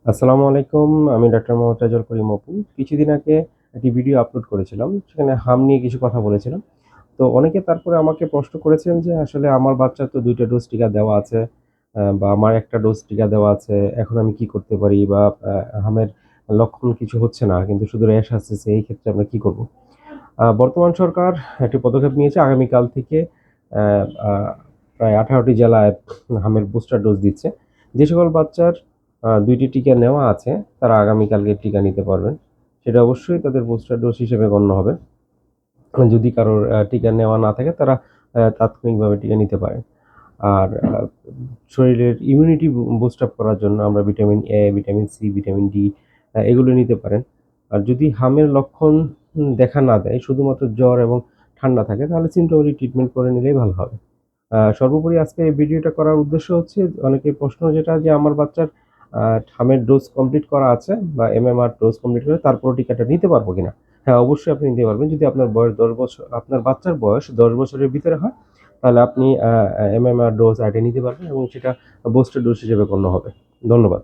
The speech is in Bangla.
আসসালামু আলাইকুম। আমি ডাক্তার মোহাম্মদ রেজাউল করিম অপু। কিছুদিন আগে একটি ভিডিও আপলোড করেছিলাম। সেখানে হাম নিয়ে কিছু কথা বলেছিলাম। তো অনেকে তারপরে আমাকে প্রশ্ন করেছেন যে আসলে আমার বাচ্চার তো ২ টা ডোজ টিকা দেওয়া আছে বা আমার ১ টা ডোজ টিকা দেওয়া আছে। এখন আমি কি করতে পারি? বা হামের লক্ষণ কিছু হচ্ছে না কিন্তু শুধু র‍্যাশ আসতেছে। এই ক্ষেত্রে আমরা কি করব? বর্তমান সরকার একটি পদক্ষেপ নিয়েছে আগামীকাল থেকে অ্যা আ প্রায় ১৮ টি জেলায় হামের বুস্টার ডোজ দিচ্ছে। যে সকল বাচ্চার ২ টি টিকা নেওয়া আছে তারা আগামীকালকে টিকা নিতে পারবেন। সেটা অবশ্যই তাদের বুস্টার ডোজ হিসেবে গণ্য হবে। যদি কারোর টিকা নেওয়া না থাকে তারা তাৎক্ষণিকভাবে টিকা নিতে পারেন। আর শরীরের ইমিউনিটি বুস্ট আপ করার জন্য আমরা vitamin A, vitamin C, vitamin D এগুলো নিতে পারেন। আর যদি হামের লক্ষণ দেখা না দেয়, শুধুমাত্র জ্বর এবং ঠান্ডা থাকে তাহলে সিম্পটমেটিক ট্রিটমেন্ট করে নিলেই ভালো হবে। সর্বোপরি আজকে এই ভিডিওটা করার উদ্দেশ্য হচ্ছে অনেকের প্রশ্ন যেটা যে আমার বাচ্চার হামের ডোজ কমপ্লিট করা আছে বা এমএমআর ডোজ কমপ্লিট করে তারপরেও টিকাটা নিতে পারবো কিনা? হ্যাঁ, অবশ্যই আপনি নিতে পারবেন। যদি আপনার বয়স ১০ বছর আপনার বাচ্চার বয়স ১০ বছরের ভিতরে হয় তাহলে আপনি এমএমআর ডোজ আগে নিতে পারবেন এবং সেটা বুস্টার ডোজ হিসেবে গণ্য হবে। ধন্যবাদ।